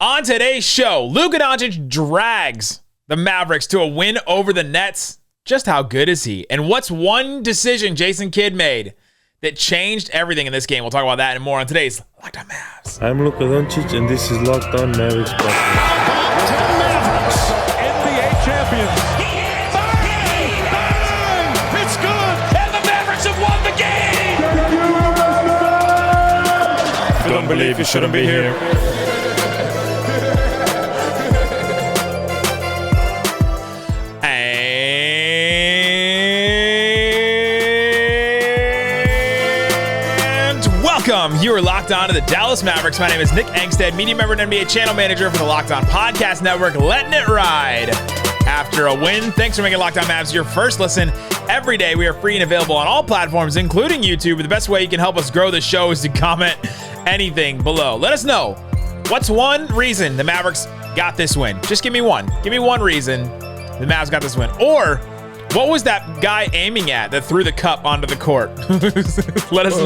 On today's show, Luka Doncic drags the Mavericks to a win over the Nets. Just how good is he? And what's one decision Jason Kidd made that changed everything in this game? We'll talk about that and more on today's Locked On Mavs. I'm Luka Doncic, and this is Locked On Mavericks. Mavericks, NBA champions. Bang! It's good! And the Mavericks have won the game! If you don't believe, you shouldn't be here. You are locked on to the Dallas Mavericks. My name is Nick Angstadt, media member and NBA channel manager for the Locked On Podcast Network, letting it ride after a win. Thanks for making Locked On Mavs your first listen every day. We are free and available on all platforms, including YouTube. The best way you can help us grow the show is to comment anything below. Let us know what's one reason the Mavericks got this win. Just give me one. Give me one reason the Mavs got this win. Or what was that guy aiming at that threw the cup onto the court? Let us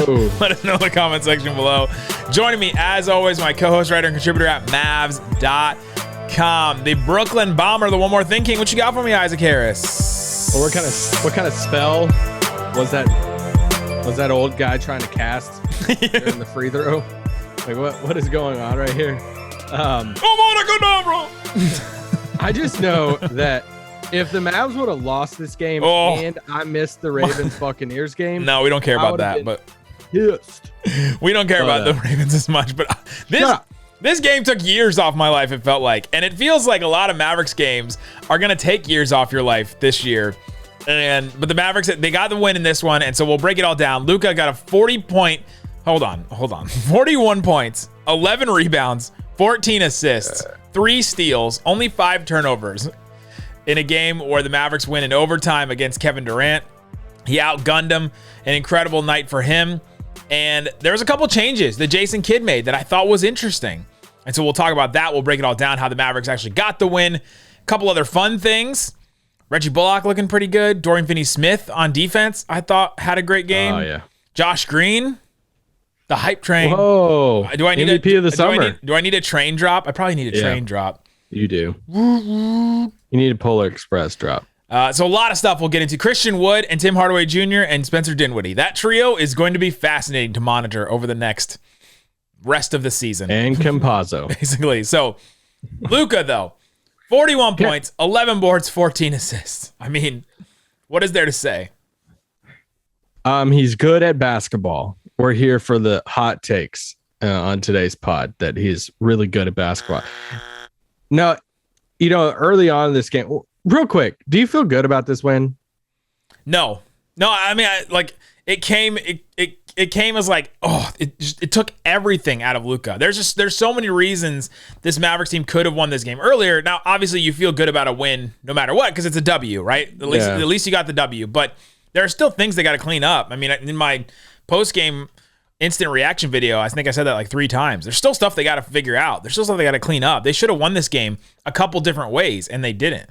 know in the comment section below. Joining me, as always, my co-host, writer, and contributor at Mavs.com, the Brooklyn Bomber, the One More Thing King. What you got for me, Isaac Harris? Well, what kind of spell was that? Was that old guy trying to cast during the free throw? Like what is going on right here? I just know that if the Mavs would have lost this game and I missed the Ravens Buccaneers game, no, we don't care about that. But pissed. We don't care about the Ravens as much. But this game took years off my life. It felt like, and it feels like a lot of Mavericks games are gonna take years off your life this year. But the Mavericks, they got the win in this one, and so we'll break it all down. Luka got a 41 points, 11 rebounds, 14 assists, 3 steals, only 5 turnovers. In a game where the Mavericks win in overtime against Kevin Durant. He outgunned him. An incredible night for him. And there's a couple changes that Jason Kidd made that I thought was interesting. And so we'll talk about that. We'll break it all down, how the Mavericks actually got the win. A couple other fun things. Reggie Bullock looking pretty good. Dorian Finney-Smith on defense, I thought, had a great game. Oh, yeah. Josh Green, the hype train. Whoa. Do I need MVP of the summer. Do I need a train drop? I probably need a train drop. You do. You need a Polar Express drop. So a lot of stuff we'll get into. Christian Wood and Tim Hardaway Jr. and Spencer Dinwiddie. That trio is going to be fascinating to monitor over the next rest of the season. And Campazzo. Basically. So Luka, though, 41 points, 11 boards, 14 assists. I mean, what is there to say? He's good at basketball. We're here for the hot takes on today's pod, that he's really good at basketball. No, early on in this game, real quick, do you feel good about this win? No. I mean, it came as like, it took everything out of Luka. There's so many reasons this Mavericks team could have won this game earlier. Now, obviously, you feel good about a win no matter what because it's a W, right? At least you got the W. But there are still things they got to clean up. I mean, in my post game instant reaction video, I think I said that like 3 times. There's still stuff they got to figure out. There's still stuff they got to clean up. They should have won this game a couple different ways, and they didn't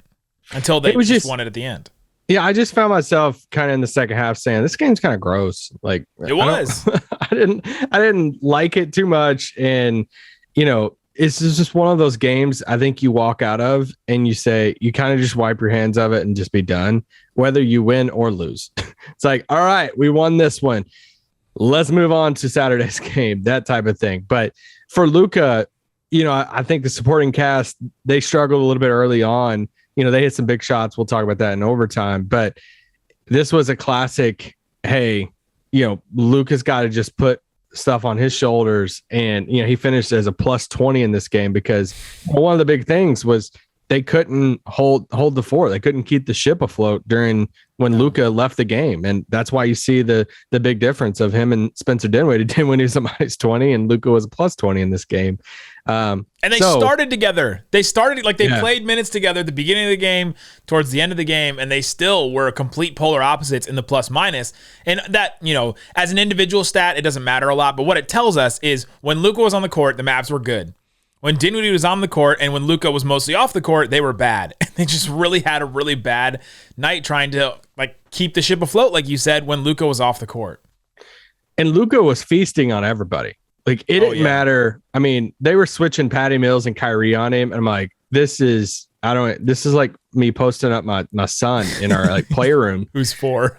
until they just won it at the end. Yeah, I just found myself kind of in the second half saying this game's kind of gross. Like it was. I didn't like it too much, and it's just one of those games I think you walk out of and you say you kind of just wipe your hands of it and just be done, whether you win or lose. It's like, all right, we won this one. Let's move on to Saturday's game, that type of thing. But for Luka, I think the supporting cast, they struggled a little bit early on. They hit some big shots. We'll talk about that in overtime. But this was a classic, hey, Luka's got to just put stuff on his shoulders. And, he finished as a plus 20 in this game because one of the big things was they couldn't hold the fort. They couldn't keep the ship afloat when Luka left the game. And that's why you see the big difference of him and Spencer Dinwiddie. Dinwiddie was a minus 20 and Luka was a plus 20 in this game. And they started together. They played minutes together at the beginning of the game, towards the end of the game, and they still were complete polar opposites in the plus minus. And that, as an individual stat, it doesn't matter a lot. But what it tells us is when Luka was on the court, the Mavs were good. When Dinwiddie was on the court and when Luka was mostly off the court, they were bad. They just really had a really bad night trying to keep the ship afloat, like you said, when Luka was off the court. And Luka was feasting on everybody. Like it didn't matter. I mean, they were switching Patty Mills and Kyrie on him. And I'm like, this is like me posting up my son in our like playroom. Who's 4.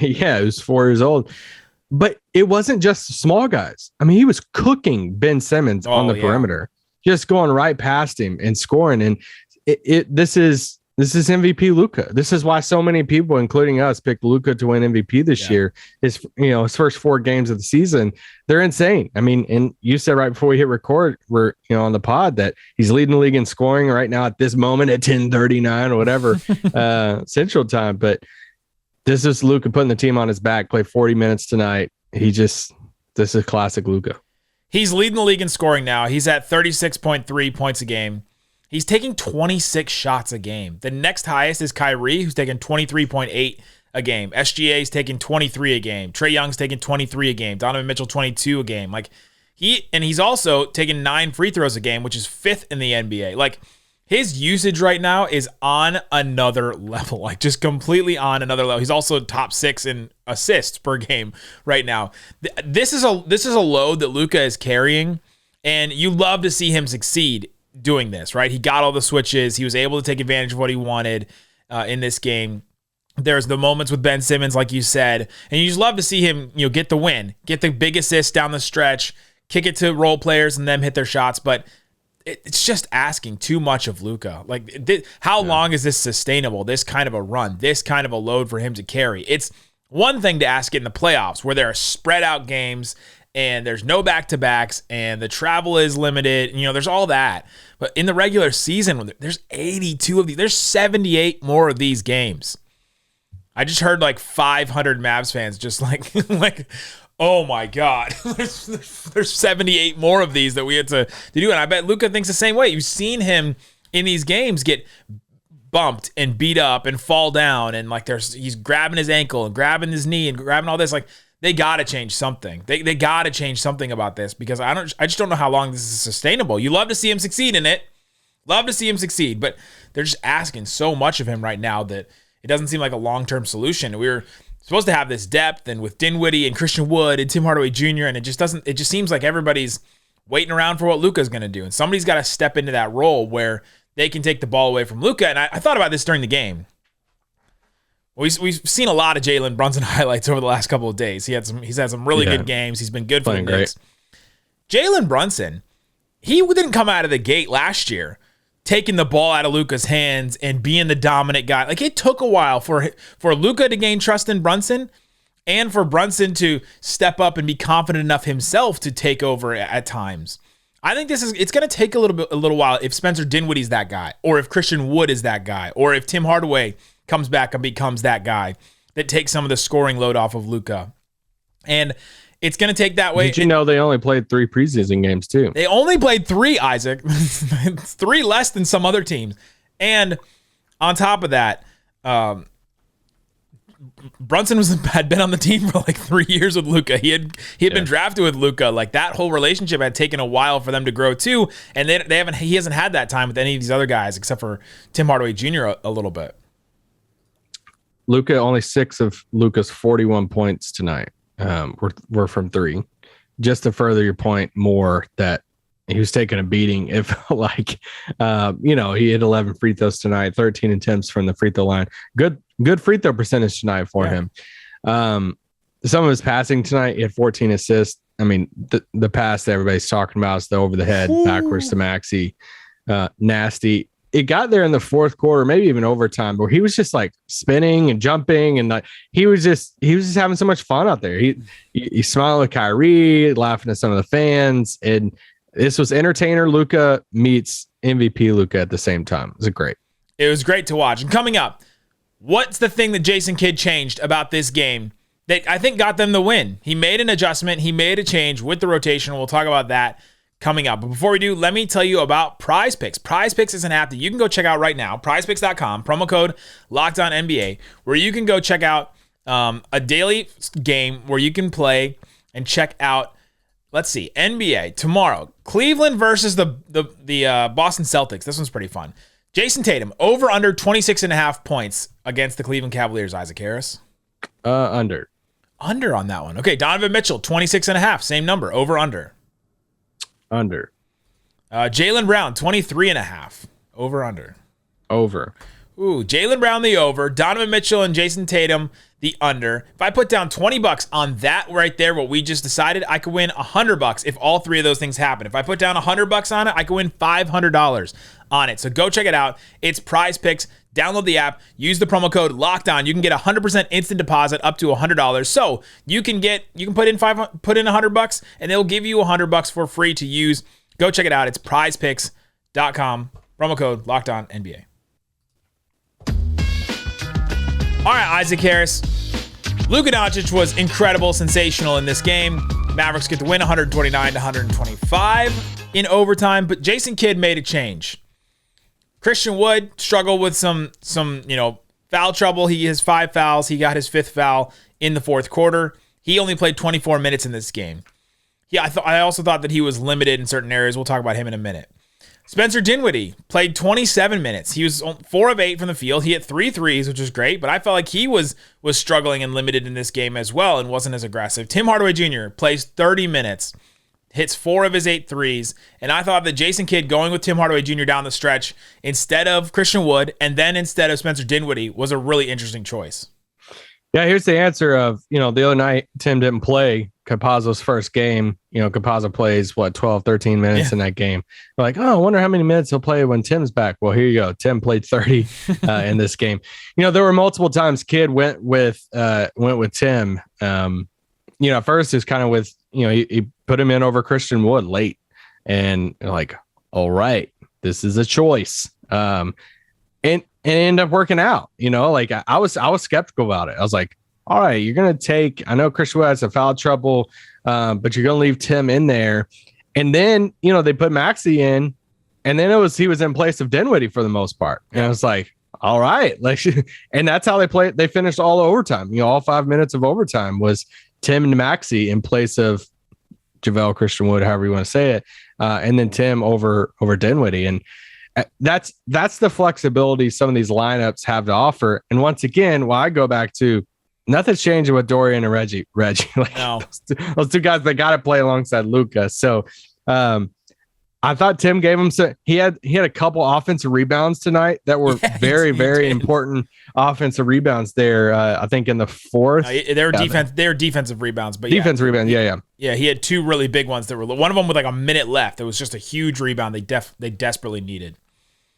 Yeah, who's 4 years old. But it wasn't just small guys. I mean, he was cooking Ben Simmons on the perimeter, just going right past him and scoring. And this is MVP Luka. This is why so many people, including us, picked Luka to win MVP this year. His first 4 games of the season, they're insane. I mean, and you said right before we hit record, we're on the pod that he's leading the league in scoring right now at this moment at 10:39 or whatever Central Time. But this is Luka putting the team on his back. Played 40 minutes tonight. This is classic Luka. He's leading the league in scoring now. He's at 36.3 points a game. He's taking 26 shots a game. The next highest is Kyrie, who's taking 23.8 a game. SGA is taking 23 a game. Trae Young's taking 23 a game. Donovan Mitchell 22 a game. Like he's also taking 9 free throws a game, which is 5th in the NBA. Like his usage right now is on another level, like just completely on another level. He's also top 6 in assists per game right now. This is a load that Luka is carrying, and you love to see him succeed doing this, right? He got all the switches. He was able to take advantage of what he wanted in this game. There's the moments with Ben Simmons, like you said, and you just love to see him, get the win, get the big assist down the stretch, kick it to role players and them hit their shots. But it's just asking too much of Luka. Like, how long is this sustainable? This kind of a run, this kind of a load for him to carry. It's one thing to ask it in the playoffs where there are spread out games and there's no back-to-backs, and the travel is limited. There's all that. But in the regular season, there's 82 of these. There's 78 more of these games. I just heard like 500 Mavs fans just like, oh my God, there's 78 more of these that we had to do. And I bet Luka thinks the same way. You've seen him in these games get bumped and beat up and fall down, and like he's grabbing his ankle and grabbing his knee and grabbing all this. Like, they got to change something. They got to change something about this, because I just don't know how long this is sustainable. You love to see him succeed in it. Love to see him succeed, but they're just asking so much of him right now that it doesn't seem like a long-term solution. We were supposed to have this depth, and with Dinwiddie and Christian Wood and Tim Hardaway Jr., and it just seems like everybody's waiting around for what Luka's going to do. And somebody's got to step into that role where they can take the ball away from Luka. And I thought about this during the game. We've seen a lot of Jalen Brunson highlights over the last couple of days. He's had some really good games. He's been good for the Knicks. Jalen Brunson, he didn't come out of the gate last year taking the ball out of Luka's hands and being the dominant guy. Like, it took a while for Luka to gain trust in Brunson, and for Brunson to step up and be confident enough himself to take over at times. I think it's going to take a little while if Spencer Dinwiddie's that guy, or if Christian Wood is that guy, or if Tim Hardaway comes back and becomes that guy that takes some of the scoring load off of Luka. And it's going to take that way. Did you know they only played 3 preseason games too? They only played 3, Isaac. 3 less than some other teams. And on top of that, Brunson had been on the team for like 3 years with Luka. He had been drafted with Luka. Like, that whole relationship had taken a while for them to grow too. And he hasn't had that time with any of these other guys except for Tim Hardaway Jr. a little bit. Luka, only 6 of Luka's 41 points tonight were from 3. Just to further your point more that he was taking a beating. If he hit 11 free throws tonight, 13 attempts from the free throw line. Good free throw percentage tonight for him. Some of his passing tonight, he had 14 assists. I mean, the pass that everybody's talking about is the over the head, backwards to Maxey. Nasty. It got there in the fourth quarter, maybe even overtime, where he was just like spinning and jumping, and like he was just having so much fun out there. He smiled at Kyrie, laughing at some of the fans, and this was entertainer Luka meets MVP Luka at the same time. It was great to watch. And coming up, what's the thing that Jason Kidd changed about this game that I think got them the win? He made an adjustment. He made a change with the rotation. We'll talk about that coming up. But before we do, let me tell you about PrizePicks. PrizePicks is an app that you can go check out right now. PrizePicks.com, promo code LOCKEDONNBA, where you can go check out a daily game where you can play and check out, let's see, NBA tomorrow. Cleveland versus the Boston Celtics. This one's pretty fun. Jason Tatum, over under 26.5 points against the Cleveland Cavaliers. Isaac Harris? Under. Under on that one. Okay, Donovan Mitchell, 26.5, same number, over under. Under. Jaylen Brown, 23.5. Over, under. Over. Ooh, Jaylen Brown, the over. Donovan Mitchell and Jason Tatum, the under. If I put down $20 on that right there, what we just decided, I could win $100 if all three of those things happen. If I put down $100 on it, I could win $500 on it. So go check it out. It's PrizePicks. Download the app. Use the promo code LOCKEDON. You can get 100% instant deposit up to $100. So you can put in $100 and they'll give you $100 for free to use. Go check it out. It's PrizePicks.com. Promo code LOCKEDONNBA. All right, Isaac Harris. Luka Doncic was incredible, sensational in this game. Mavericks get the win 129-125 in overtime, but Jason Kidd made a change. Christian Wood struggled with some foul trouble. He has 5 fouls. He got his 5th foul in the 4th quarter. He only played 24 minutes in this game. Yeah, I also thought that he was limited in certain areas. We'll talk about him in a minute. Spencer Dinwiddie played 27 minutes. He was 4 of 8 from the field. He hit 3 threes, which is great, but I felt like he was struggling and limited in this game as well and wasn't as aggressive. Tim Hardaway Jr. plays 30 minutes, hits 4 of his 8 threes, and I thought that Jason Kidd going with Tim Hardaway Jr. down the stretch instead of Christian Wood and then instead of Spencer Dinwiddie was a really interesting choice. Yeah, here's the answer of, the other night, Tim didn't play Campazzo's first game. Campazzo plays, 12, 13 minutes in that game. We're like, I wonder how many minutes he'll play when Tim's back. Well, here you go. Tim played 30 in this game. There were multiple times Kidd went with Tim. At first it's kind of with, he put him in over Christian Wood late. And like, all right, this is a choice. And it ended up working out. I was skeptical about it. I was like, all right, you're going to take, I know Christian Wood has some foul trouble, but you're going to leave Tim in there. And then, they put Maxey in, and then he was in place of Dinwiddie for the most part. And I was like, all right. And that's how they played. They finished all overtime. All 5 minutes of overtime was Tim and Maxey in place of JaVale, Christian Wood, however you want to say it. And then Tim over Dinwiddie. And that's the flexibility some of these lineups have to offer. And once again, I go back to, nothing's changing with Dorian and Reggie. No. those two guys, they got to play alongside Luka. So I thought Tim gave him he had a couple offensive rebounds tonight that were very, very important offensive rebounds there. I think in the 4th. They were defensive rebounds, but defensive rebounds. Yeah. Yeah, he had 2 really big ones that were one of them with like a minute left. It was just a huge rebound they desperately needed.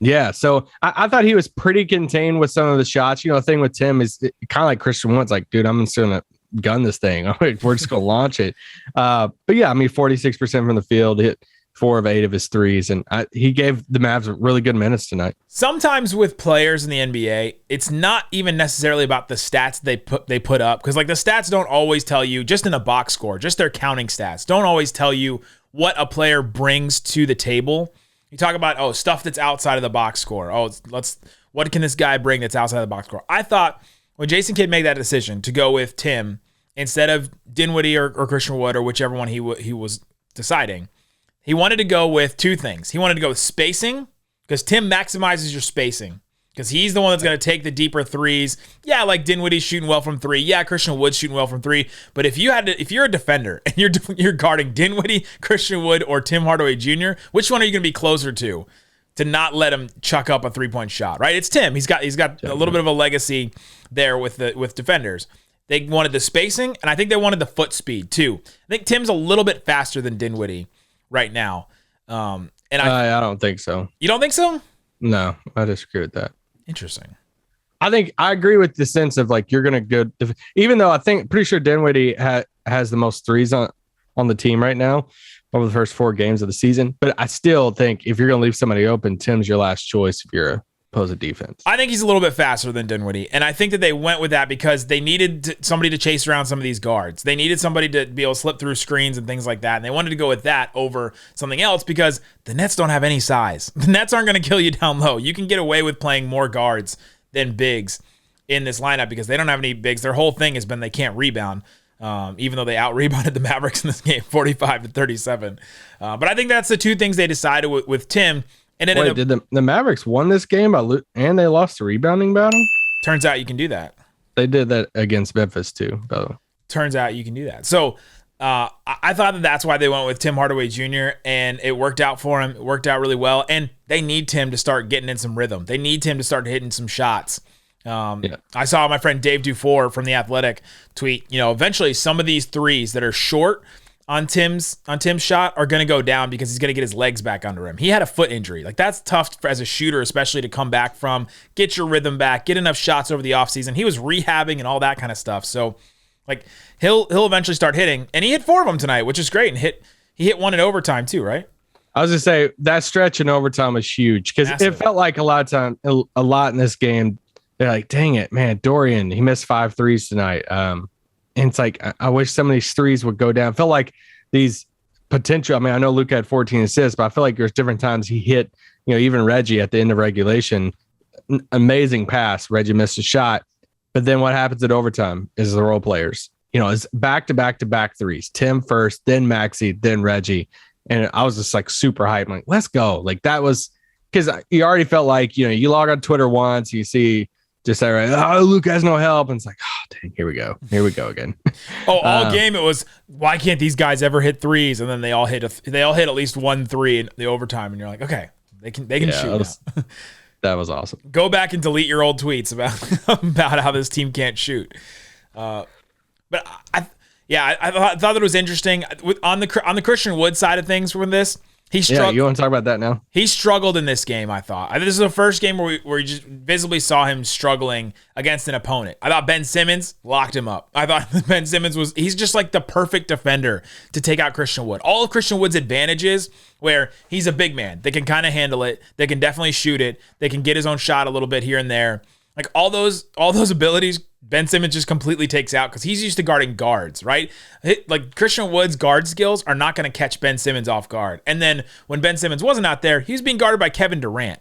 Yeah, so I thought he was pretty contained with some of the shots. The thing with Tim is kind of like Christian Wood's like, dude, I'm just going to gun this thing. We're just going to launch it. But yeah, 46% from the field, hit 4 of 8 of his threes, and he gave the Mavs really good minutes tonight. Sometimes with players in the NBA, it's not even necessarily about the stats they put up, because like the stats don't always tell you, just in a box score, just their counting stats don't always tell you what a player brings to the table. You talk about, stuff that's outside of the box score. What can this guy bring that's outside of the box score? I thought when Jason Kidd made that decision to go with Tim instead of Dinwiddie or Christian Wood or whichever one he was deciding, he wanted to go with 2 things. He wanted to go with spacing, because Tim maximizes your spacing, because he's the one that's going to take the deeper threes. Yeah, like Dinwiddie's shooting well from 3. Yeah, Christian Wood's shooting well from 3. But if you're a defender and you're guarding Dinwiddie, Christian Wood, or Tim Hardaway Jr., which one are you going to be closer to not let him chuck up a 3-point shot? Right? It's Tim. He's got a little bit of a legacy there with defenders. They wanted the spacing, and I think they wanted the foot speed too. I think Tim's a little bit faster than Dinwiddie right now. And I don't think so. You don't think so? No, I disagree with that. Interesting. I agree with the sense of like you're going to go, even though pretty sure Dinwiddie has the most threes on the team right now over the first 4 games of the season. But I still think if you're going to leave somebody open, Tim's your last choice if you're a opposing defense. I think he's a little bit faster than Dinwiddie. And I think that they went with that because they needed somebody to chase around some of these guards. They needed somebody to be able to slip through screens and things like that. And they wanted to go with that over something else because the Nets don't have any size. The Nets aren't going to kill you down low. You can get away with playing more guards than bigs in this lineup because they don't have any bigs. Their whole thing has been they can't rebound, even though they out-rebounded the Mavericks in this game 45-37. But I think that's the 2 things they decided with Tim. And wait, did the Mavericks won this game and they lost the rebounding battle? Turns out you can do that. They did that against Memphis too, by the way. Turns out you can do that. So I thought that's why they went with Tim Hardaway Jr. and it worked out for him. It worked out really well. And they need Tim to start getting in some rhythm. They need Tim to start hitting some shots. I saw my friend Dave Dufour from The Athletic tweet, eventually some of these threes that are short on Tim's shot are going to go down because he's going to get his legs back under him. He had a foot injury. Like, that's tough as a shooter, especially to come back from, get your rhythm back, get enough shots over the offseason. He was rehabbing and all that kind of stuff. So, like, he'll eventually start hitting, and he hit 4 of them tonight, which is great. And he hit 1 in overtime too, right? I was gonna say that stretch in overtime was huge because it felt like a lot in this game. They're like, dang it, man, Dorian, he missed 5 threes tonight. And it's like, I wish some of these threes would go down. I felt like these potential. I mean, I know Luka had 14 assists, but I feel like there's different times he hit. Even Reggie at the end of regulation, amazing pass. Reggie missed a shot. But then what happens at overtime is the role players, it's back-to-back threes. Tim first, then Maxey, then Reggie. And I was just like super hyped. I'm like, let's go. Like, that was because you already felt like, you log on Twitter once, you see just that, right? Oh, Luke has no help. And it's like, oh, dang, here we go again. All game it was, why can't these guys ever hit threes? And then they all hit at least 1 3 in the overtime. And you're like, okay, they can shoot. That was awesome. Go back and delete your old tweets about how this team can't shoot. But I thought that it was interesting on the Christian Wood side of things from this. He struggled. Yeah, you want to talk about that now? He struggled in this game, I thought. This is the first game where we just visibly saw him struggling against an opponent. I thought Ben Simmons locked him up. I thought Ben Simmons he's just like the perfect defender to take out Christian Wood. All of Christian Wood's advantages, where he's a big man. They can kind of handle it. They can definitely shoot it. They can get his own shot a little bit here and there. Like, all those abilities, Ben Simmons just completely takes out because he's used to guarding guards, right? Like, Christian Wood's guard skills are not going to catch Ben Simmons off guard. And then when Ben Simmons wasn't out there, he was being guarded by Kevin Durant,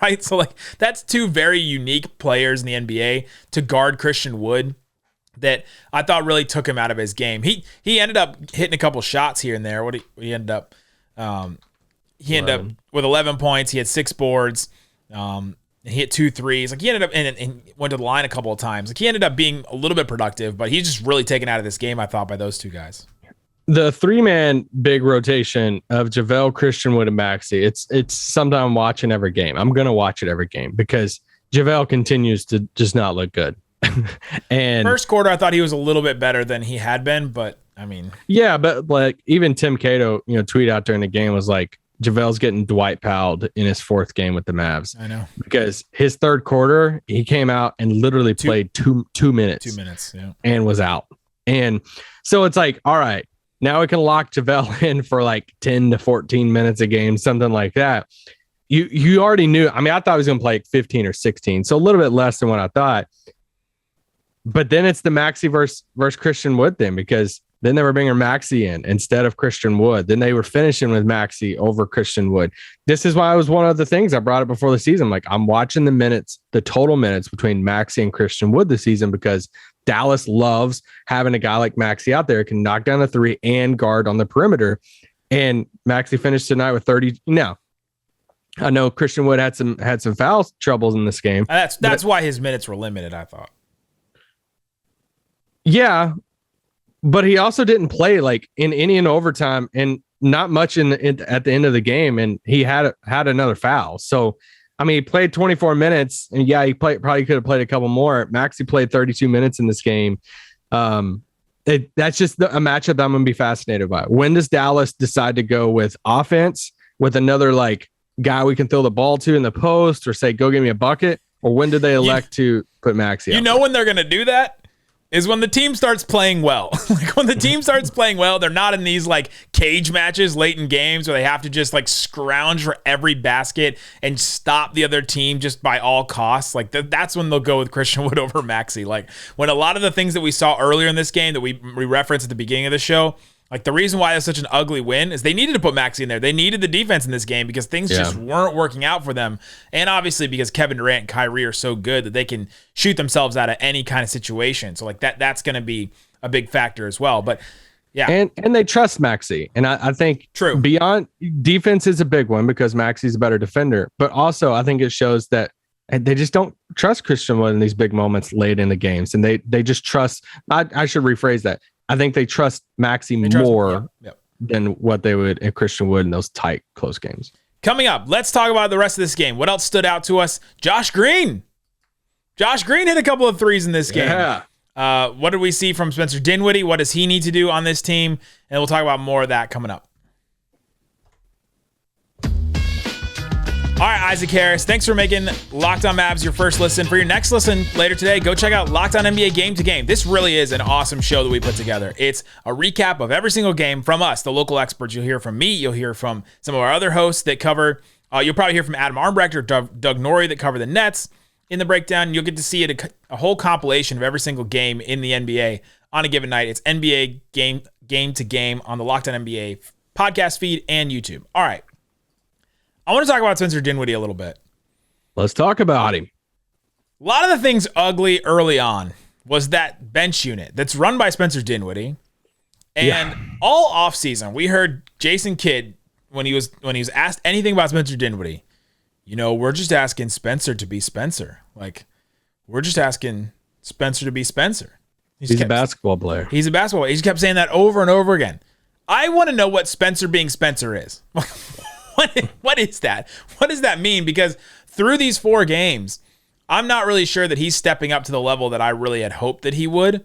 right? So, like, that's 2 very unique players in the NBA to guard Christian Wood that I thought really took him out of his game. He ended up hitting a couple shots here and there. He ended up with 11 points. He had 6 boards. He hit 2 threes. Like, he ended up and went to the line a couple of times. Like, he ended up being a little bit productive, but he's just really taken out of this game, I thought, by those 2 guys. The 3-man big rotation of JaVale, Christian Wood, and Maxey. It's something I'm watching every game. I'm gonna watch it every game because JaVale continues to just not look good. And first quarter, I thought he was a little bit better than he had been, but I mean, yeah, but like even Tim Cato, tweet out during the game was like, JaVale's getting Dwight Powelled in his 4th game with the Mavs. I know. Because his 3rd quarter, he came out and literally played two minutes. 2 minutes, yeah. And was out. And so it's like, all right, now we can lock JaVale in for like 10 to 14 minutes a game, something like that. You already knew. I mean, I thought he was going to play like 15 or 16, so a little bit less than what I thought. But then it's the Maxey versus Christian Wood thing, because then they were bringing Maxey in instead of Christian Wood. Then they were finishing with Maxey over Christian Wood. This is why it was one of the things I brought it before the season. Like, I'm watching the total minutes between Maxey and Christian Wood this season because Dallas loves having a guy like Maxey out there who can knock down the 3 and guard on the perimeter. And Maxey finished tonight with 30. Now, I know Christian Wood had some foul troubles in this game. That's why his minutes were limited, I thought. Yeah. But he also didn't play like in any in overtime and not much at the end of the game. And he had another foul. So, I mean, he played 24 minutes and he probably could have played a couple more. Maxey played 32 minutes in this game. That's just a matchup that I'm going to be fascinated by. When does Dallas decide to go with offense with another like guy we can throw the ball to in the post or say, go give me a bucket? Or when do they elect to put Maxey out? You know when they're going to do that? Is when the team starts playing well. Like, when the team starts playing well, they're not in these like cage matches late in games where they have to just like scrounge for every basket and stop the other team just by all costs. Like, that's when they'll go with Christian Wood over Maxey. Like, when a lot of the things that we saw earlier in this game that we referenced at the beginning of the show, like, the reason why it's such an ugly win is they needed to put Maxey in there. They needed the defense in this game because things just weren't working out for them. And obviously because Kevin Durant and Kyrie are so good that they can shoot themselves out of any kind of situation. So, like, that's going to be a big factor as well. But, yeah. And they trust Maxey. And I think true. Beyond defense is a big one because Maxey's a better defender. But also I think it shows that they just don't trust Christian Wood in these big moments late in the games. And they just trust – I should rephrase that. I think they trust Maxey more than what they would and Christian would in those tight, close games. Coming up, let's talk about the rest of this game. What else stood out to us? Josh Green. Josh Green hit a couple of threes in this game. Yeah. What did we see from Spencer Dinwiddie? What does he need to do on this team? And we'll talk about more of that coming up. All right, Isaac Harris, thanks for making Locked On Mavs your first listen. For your next listen later today, go check out Locked On NBA Game to Game. This really is an awesome show that we put together. It's a recap of every single game from us, the local experts. You'll hear from me. You'll hear from some of our other hosts that cover. You'll probably hear from Adam Armbrecht or Doug Norrie that cover the Nets in the breakdown. You'll get to see a whole compilation of every single game in the NBA on a given night. It's NBA Game to Game on the Locked On NBA podcast feed and YouTube. All right. I want to talk about Spencer Dinwiddie a little bit. Let's talk about him. A lot of the things ugly early on was that bench unit that's run by Spencer Dinwiddie. And all offseason, we heard Jason Kidd, when he was asked anything about Spencer Dinwiddie, we're just asking Spencer to be Spencer. Like, we're just asking Spencer to be Spencer. He's a basketball player. He's a basketball player. He just kept saying that over and over again. I want to know what Spencer being Spencer is. What is that? What does that mean? Because through these 4 games, I'm not really sure that he's stepping up to the level that I really had hoped that he would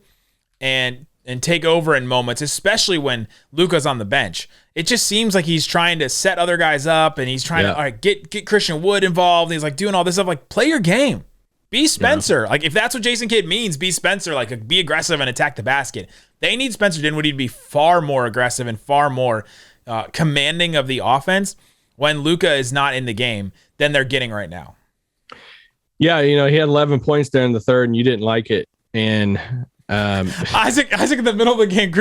and take over in moments, especially when Luka's on the bench. It just seems like he's trying to set other guys up and he's trying to all right, get Christian Wood involved. And he's like doing all this stuff. Like, play your game. Be Spencer. Like, if that's what Jason Kidd means, be Spencer. Like, be aggressive and attack the basket. They need Spencer Dinwiddie to be far more aggressive and far more commanding of the offense when Luka is not in the game than they're getting right now. Yeah, he had 11 points there in the third, and you didn't like it. And Isaac in the middle of the game,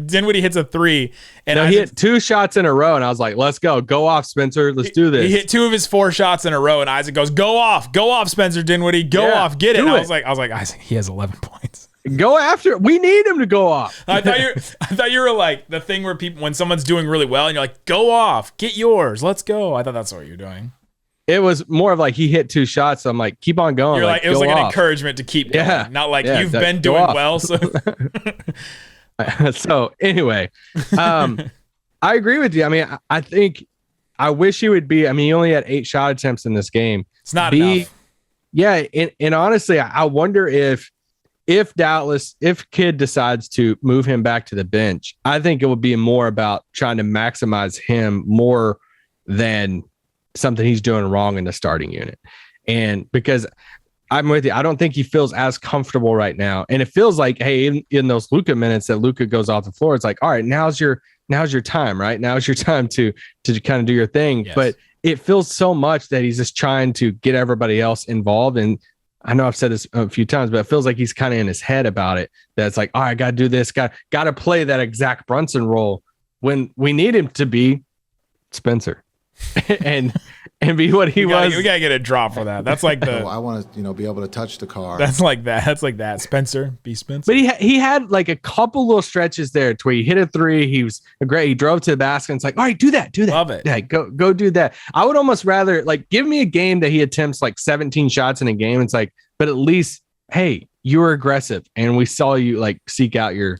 Dinwiddie hits a 3, and he hit 2 shots in a row, and I was like, "Let's go off, Spencer. Let's do this." He hit 2 of his 4 shots in a row, and Isaac goes, "Go off, Spencer Dinwiddie, go off, get it." And I was like, Isaac, he has 11 points. Go after it. We need him to go off. I thought you were like the thing where people, when someone's doing really well and you're like, go off, get yours, let's go. I thought that's what you're doing. It was more of like he hit 2 shots. So I'm like, keep on going. You're like, it was like an encouragement to keep going. Not like you've been doing well. So so anyway, I agree with you. I mean, I wish he would be. I mean, he only had 8 shot attempts in this game. It's not enough. Yeah. And honestly, I wonder if Kidd decides to move him back to the bench, I think it would be more about trying to maximize him more than something he's doing wrong in the starting unit. And because I'm with you, I don't think he feels as comfortable right now. And it feels like, hey, in those Luka minutes that Luka goes off the floor, it's like, all right, now's your time, right? Now's your time to kind of do your thing. Yes. But it feels so much that he's just trying to get everybody else involved. And I know I've said this a few times, but it feels like he's kind of in his head about it. That's like, all right, I got to do this. Got to play that Zach Brunson role when we need him to be Spencer and be what he was. We got to get a drop for that. That's like I want to, be able to touch the car. That's like that. Spencer, be Spencer. But he had like a couple little stretches there to where he hit a 3. He was great. He drove to the basket. And it's like, all right, do that. Love it. Yeah, go do that. I would almost rather give me a game that he attempts like 17 shots in a game. It's like, but at least, hey, you were aggressive and we saw you seek out your.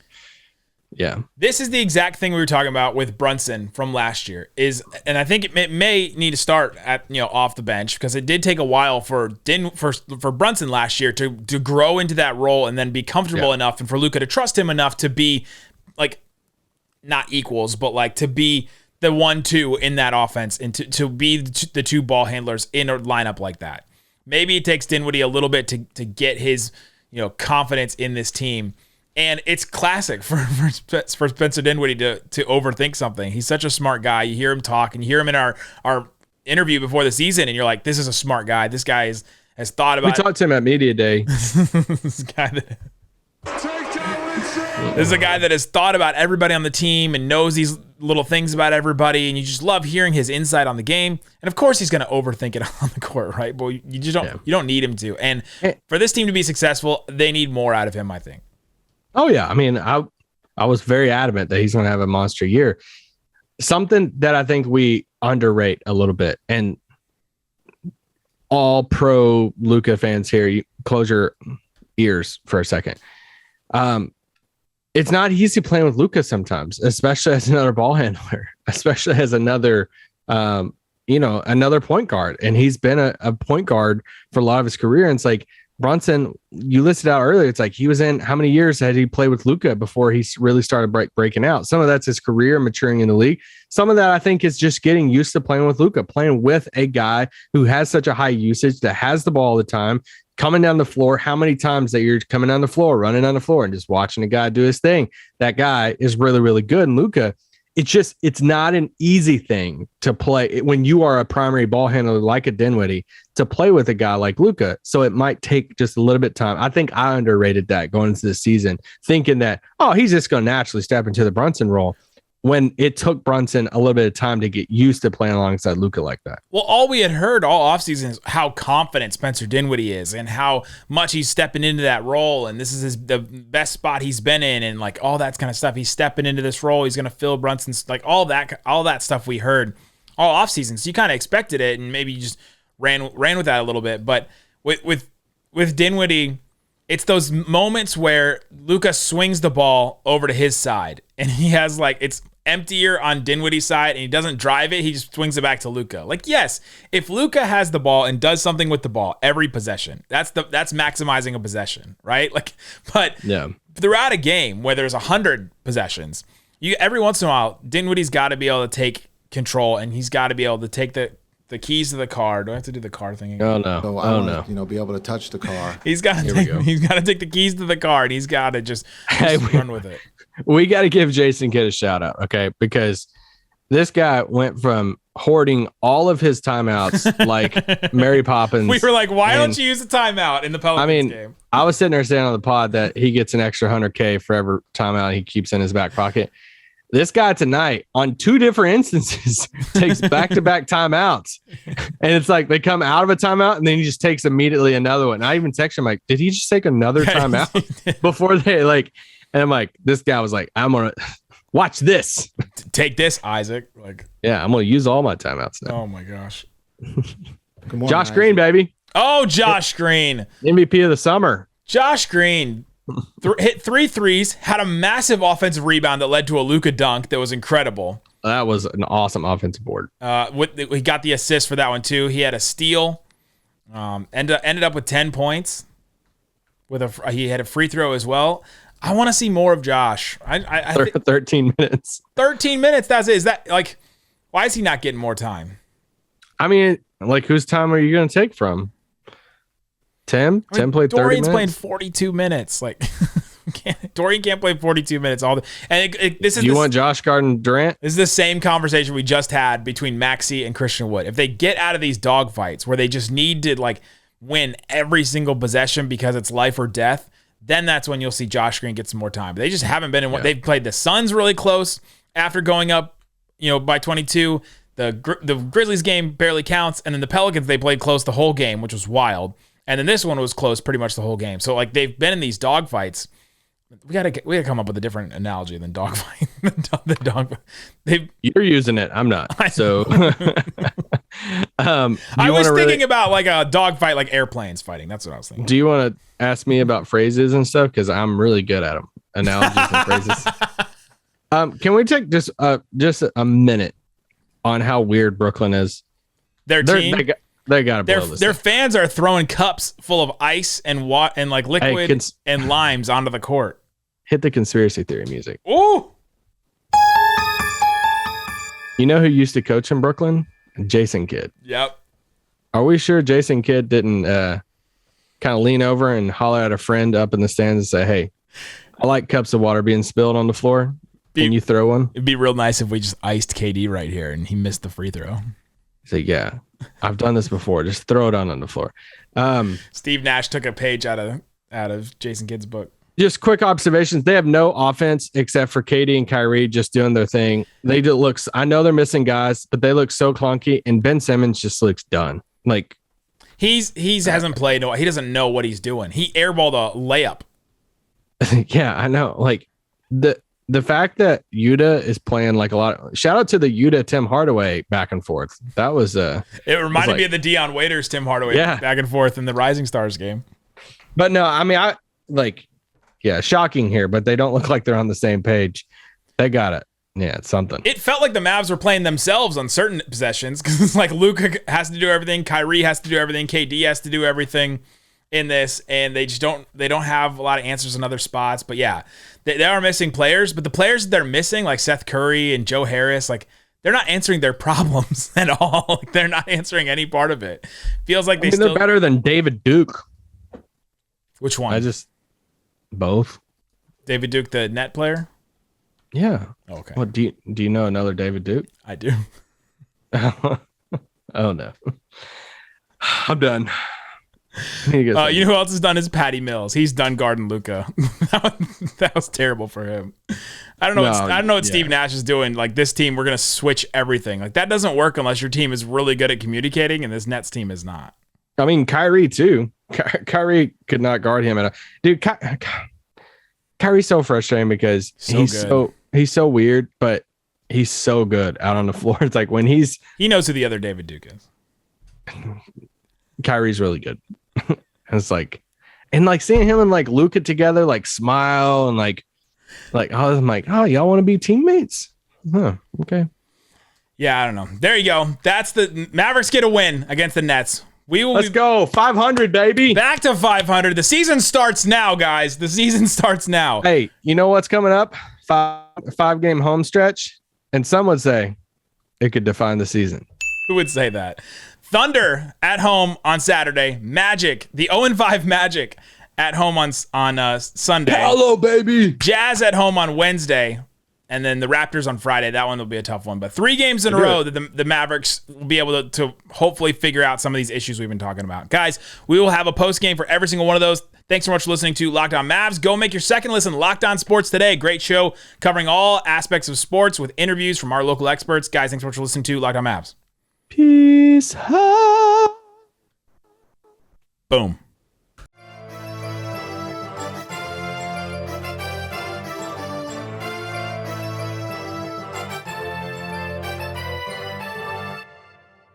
Yeah. This is the exact thing we were talking about with Brunson from last year and I think it may need to start at, off the bench, because it did take a while for Brunson last year to grow into that role and then be comfortable enough, and for Luka to trust him enough to be not equals, but to be the 1-2 in that offense and to be the 2 ball handlers in a lineup like that. Maybe it takes Dinwiddie a little bit to get his, confidence in this team. And it's classic for Spencer Dinwiddie to overthink something. He's such a smart guy. You hear him talk, and you hear him in our interview before the season, and you're like, this is a smart guy. This guy has thought about. We talked to him at media day. This is a guy that has thought about everybody on the team and knows these little things about everybody, and you just love hearing his insight on the game. And of course, he's going to overthink it on the court, right? But you just don't. You don't need him to. And for this team to be successful, they need more out of him, I think. Oh yeah, I mean, I was very adamant that he's going to have a monster year. Something that I think we underrate a little bit, and all pro Luka fans here, you close your ears for a second. it's not easy playing with Luka sometimes, especially as another ball handler, especially as another, another point guard. And he's been a point guard for a lot of his career. And it's like Brunson, you listed out earlier, it's like he was in how many years had he played with Luka before he really started breaking out? Some of that's his career maturing in the league. Some of that I think is just getting used to playing with Luka, playing with a guy who has such a high usage, that has the ball all the time, coming down the floor. How many times that you're coming down the floor, running on the floor and just watching a guy do his thing? That guy is really, really good. And Luka, it's not an easy thing to play when you are a primary ball handler like a Dinwiddie, to play with a guy like Luka. So it might take just a little bit of time. I think I underrated that going into the season, thinking that, he's just going to naturally step into the Brunson role, when it took Brunson a little bit of time to get used to playing alongside Luka like that. Well, all we had heard all offseason is how confident Spencer Dinwiddie is and how much he's stepping into that role. And this is the best spot he's been in, and like all that kind of stuff. He's stepping into this role. He's going to fill Brunson's, like all that stuff we heard all offseason. So you kind of expected it, and maybe you just ran with that a little bit. But with Dinwiddie, it's those moments where Luka swings the ball over to his side, and he has it's emptier on Dinwiddie's side, and he doesn't drive it. He just swings it back to Luka. Yes, if Luka has the ball and does something with the ball every possession, that's maximizing a possession, right? But yeah, throughout a game where there's 100 possessions, every once in a while, Dinwiddie's got to be able to take control, and he's got to be able to take the keys to the car. Do I have to do the car thing again? Oh no! So I want be able to touch the car. He's got to take the keys to the car, and he's got to just run with it. We got to give Jason Kidd a shout out, okay? Because this guy went from hoarding all of his timeouts like Mary Poppins. We were like, why don't you use a timeout in the Pelicans game? I was sitting there saying on the pod that he gets an extra $100K for every timeout he keeps in his back pocket. This guy tonight, on 2 different instances, takes back-to-back timeouts. And it's like they come out of a timeout, and then he just takes immediately another one. And I even text him, did he just take another timeout before they And I'm like, this guy was like, I'm going to watch this. Take this, Isaac. Yeah, I'm going to use all my timeouts now. Oh, my gosh. Good morning, Josh Green, baby. Oh, Josh Green. MVP of the summer. Josh Green hit 3 threes, had a massive offensive rebound that led to a Luka dunk that was incredible. That was an awesome offensive board. He got the assist for that one, too. He had a steal. Ended up with 10 points. He had a free throw as well. I want to see more of Josh. 13 minutes. 13 minutes. That's it. Is that why is he not getting more time? I mean, whose time are you going to take from? Tim? Tim played 30 minutes. Dorian's playing 42 minutes. Dorian can't play 42 minutes. You want Josh Durant? This is the same conversation we just had between Maxey and Christian Wood. If they get out of these dogfights where they just need to win every single possession because it's life or death, then that's when you'll see Josh Green get some more time. But they just haven't been in one. Yeah. They've played the Suns really close after going up, by 22. The Grizzlies game barely counts, and then the Pelicans, they played close the whole game, which was wild. And then this one was close pretty much the whole game. So they've been in these dogfights. We gotta come up with a different analogy than dogfight. You're using it. I'm not. So I was thinking about a dogfight, like airplanes fighting. That's what I was thinking. Do you want to ask me about phrases and stuff? Because I'm really good at them. Analogies and phrases. Can we take just a minute on how weird Brooklyn is? Their team. They got to blow this. Their fans are throwing cups full of ice and liquid and limes onto the court. Hit the conspiracy theory music. Ooh! You know who used to coach in Brooklyn? Jason Kidd. Yep. Are we sure Jason Kidd didn't kind of lean over and holler at a friend up in the stands and say, "Hey, I like cups of water being spilled on the floor. Can you throw one?" It'd be real nice if we just iced KD right here and he missed the free throw. So yeah, I've done this before. Just throw it on the floor. Steve Nash took a page out of Jason Kidd's book. Just quick observations. They have no offense except for KD and Kyrie just doing their thing. They do looks. I know they're missing guys, but they look so clunky. And Ben Simmons just looks done. He hasn't played. He doesn't know what he's doing. He airballed a layup. Yeah, I know. The fact that Yuta is playing a lot. Shout out to the Yuta Tim Hardaway back and forth. That was It reminded me of the Deion Waiters Tim Hardaway back and forth in the Rising Stars game. But no, I mean Yeah, shocking here, but they don't look like they're on the same page. They got it. Yeah, it's something. It felt like the Mavs were playing themselves on certain possessions because it's like Luka has to do everything, Kyrie has to do everything, KD has to do everything in this, and they don't have a lot of answers in other spots. But yeah, they are missing players, but the players that they're missing, like Seth Curry and Joe Harris, like they're not answering their problems at all. Like, they're not answering any part of it. Feels like they're better than David Duke. Which one? Both. David Duke, the net player? Yeah. Okay. What do you know another David Duke? I do. Oh no. I'm done. You know who else is done is Patty Mills. He's done guarding Luka. That was terrible for him. I don't know what Steve Nash is doing. Like, this team, we're gonna switch everything. Like, that doesn't work unless your team is really good at communicating, and this Nets team is not. I mean, Kyrie too. Kyrie could not guard him at all. Dude, Kyrie's so frustrating because he's so weird, but he's so good out on the floor. It's like when he knows who the other David Duke is. Kyrie's really good. And it's like, and like seeing him and like Luka together, like smile and like I'm like, oh, y'all want to be teammates? Huh? Okay. Yeah, I don't know. There you go. That's the Mavericks get a win against the Nets. Let's go 500, baby. Back to 500. The season starts now, guys. The season starts now. Hey, you know what's coming up? Five game home stretch, and some would say it could define the season. Who would say that? Thunder at home on Saturday. Magic, the 0-5 Magic at home on Sunday. Hello, baby. Jazz at home on Wednesday. And then the Raptors on Friday. That one will be a tough one. But 3 games in a row that the Mavericks will be able to hopefully figure out some of these issues we've been talking about. Guys, we will have a post game for every single one of those. Thanks so much for listening to Locked On Mavs. Go make your second listen Locked On Sports today. Great show covering all aspects of sports with interviews from our local experts. Guys, thanks so much for listening to Locked On Mavs. Peace. Boom.